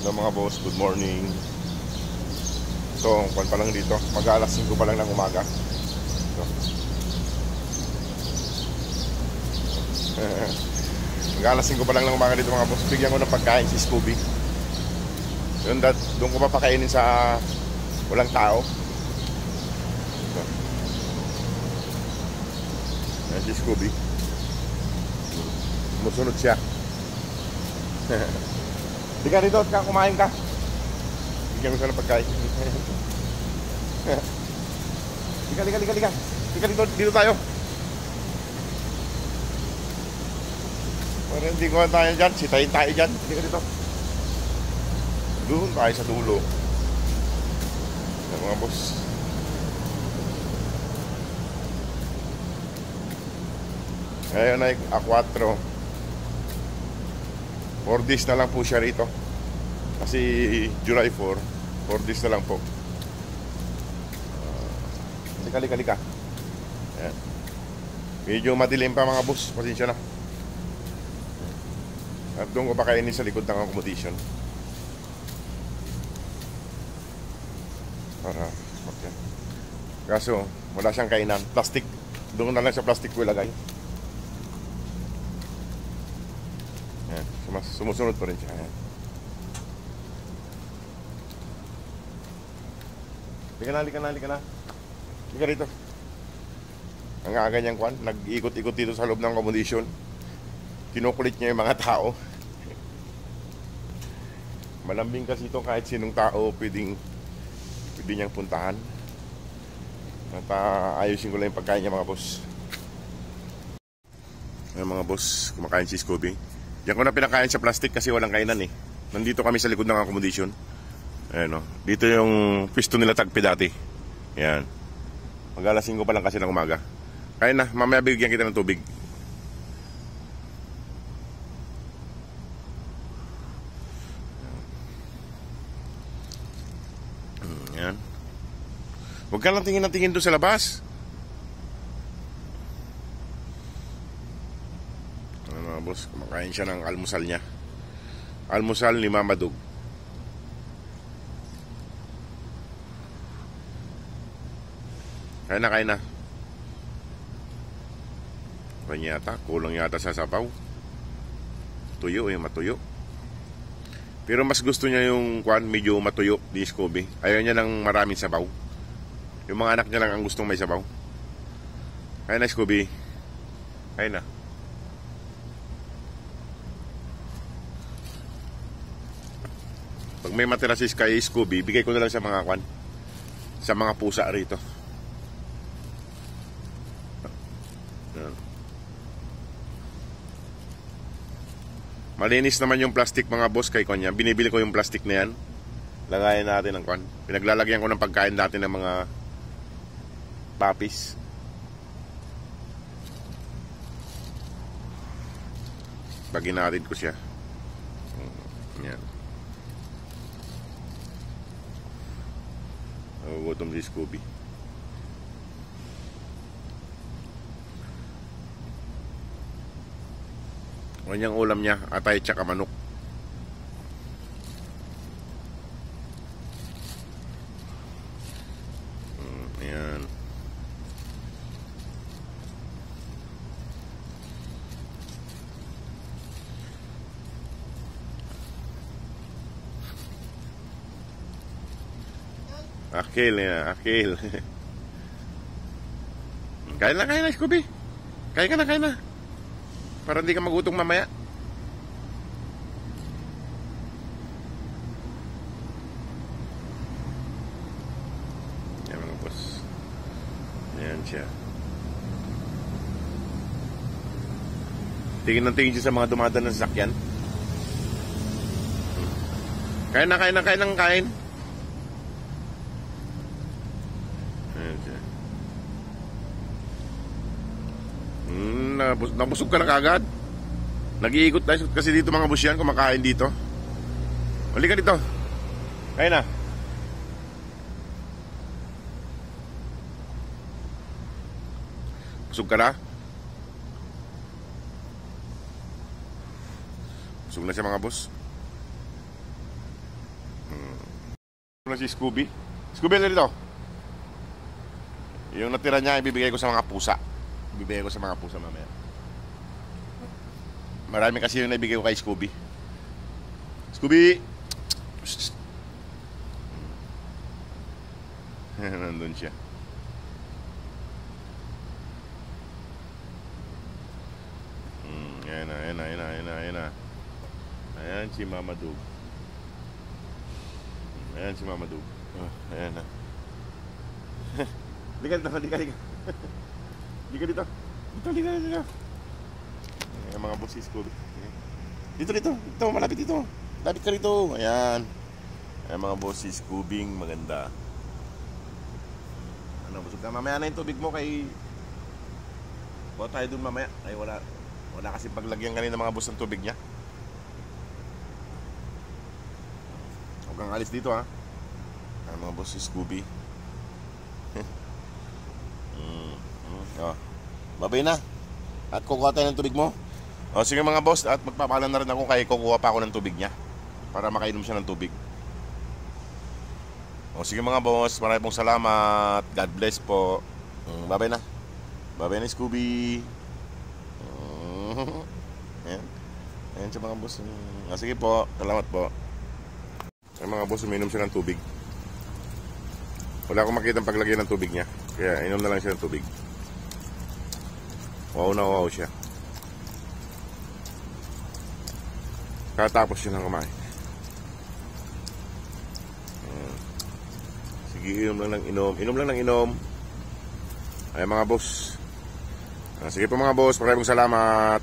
Hello mga boss, good morning. Ito, kwan pa lang dito. Mag-alas 5 pa lang ng umaga. Ito. Mag-alas 5 pa lang ng umaga dito mga boss. Bigyan ko ng pagkain si Scooby. Doon ko papakainin sa walang tao. Ito. Ayan si Scooby. Musunod siya. Di ka dito, kumain ka. Bigyan ko siya ng pagkain. Di ka dito tayo. Para hindi ko tayo dyan, sitayin tayo dyan. Di ka dito. Doon tayo sa dulo. Yan mga boss. Ngayon ay A4. 4 days na lang po siya rito. Kasi July 4, 4 days na lang po. Lika. Ayan. Medyo madilim pa mga boss. Pasensya na. At doon ko pa kainin sa likod ng accommodation. Para okay. Kaso wala siyang kainan. Plastic. Doon na lang sa plastic ko ilagay. Ayan. Sumusunod pa rin siya. Ayan. Lika na. Lika rito. Ang aga niyang kwan, nag-ikot-ikot dito sa loob ng accommodation. Kinukulit niya yung mga tao. Malambing kasi ito, kahit sinong tao pwede niyang puntahan. At ayusin ko lang yung pagkain niya mga boss. Ayan mga boss, kumakain si Scooby. Diyan ko na pinakain sa plastic kasi walang kainan eh. Nandito kami sa likod ng accommodation. Ayan o. Dito yung pwesto nila tagpi dati. Ayan. Mag-alas 5 pa lang kasi ng umaga. Kaya na, mamaya bigyan kita ng tubig. Ayan. Huwag ka lang tingin doon sa labas. Ayan mga boss, kumakain siya ng almusal niya. Almusal ni Mama Dug. Kain na. Yata, kulang yata sa sabaw. Tuyo matuyo. Pero mas gusto niya yung kwan, medyo matuyo di Scooby. Ayaw niya ng maraming sabaw. Yung mga anak niya lang ang gustong may sabaw. Kain na Scooby. Kain na. Pag may matira si Scooby, bigay ko na lang sa mga kwan, sa mga pusa rito. Malinis naman yung plastic mga boss kay Konya. Binibili ko yung plastic na yan. Lagayan natin ng kwan. Pinaglalagyan ko ng pagkain dati ng mga puppies. Baginatid ko siya. Yan. Nagugutom si Scooby. Kanyang ulam niya, atay tsaka manok. Ayan. Akil. Kain na, Scooby. Kain na. Para hindi ka magutong mamaya. Yan mga boss. Yan siya. Tingin siya sa mga dumadaan ng sasakyan. Kain na. Ayan siya. Nabusog ka na kagad. Nag-iikot tayo kasi dito mga boss yan, kumakain dito. Uli ka dito. Kain na. Busog ka na? Busog na siya mga boss. Ano si Scooby? Scooby, ano dito? Yung natira niya, ibibigay ko sa mga pusa. Ibibigay ko sa mga pusa mamaya. Marami kasi yung naibigay ko kay Scooby. Scooby! Nandun siya. Ayan na, ayan na, ayan na, ayan na, ayan na. Ayan si Mama Dog. Ayan si Mama Dog. Ayan na. Liga dito, liga, liga. Liga dito. Dito, liga, liga. Ayan mga boss si Scooby. Dito, dito. Dito, malapit dito. Lapit ka rito. Ayan. Ayan mga boss si Scooby. Maganda. Ano, busog ka. Mamaya na yung tubig mo kay... Bawa tayo dun mamaya. Ay, wala kasi paglagyan kanina mga boss ng tubig niya. Huwag kang alis dito ha. Ayan mga boss si Scooby. Babay na. At kukuha tayo ng tubig mo. O sige mga boss, at magpapaalam na rin ako kay kukuha pa ako ng tubig niya para makainom siya ng tubig. O sige mga boss, maraming pong salamat. God bless po. Babay na. Babay na Scooby. Ayan. Ayan siya mga boss. Sige po, salamat po. Ay mga boss, uminom siya ng tubig. Wala akong makita ang paglagay ng tubig niya, kaya inom na lang siya ng tubig. Wow na wow siya. Katapos siya ng kumain. Sige, inom lang ng inom. Inom lang ng inom. Ay mga boss. Sige po mga boss, maraming salamat.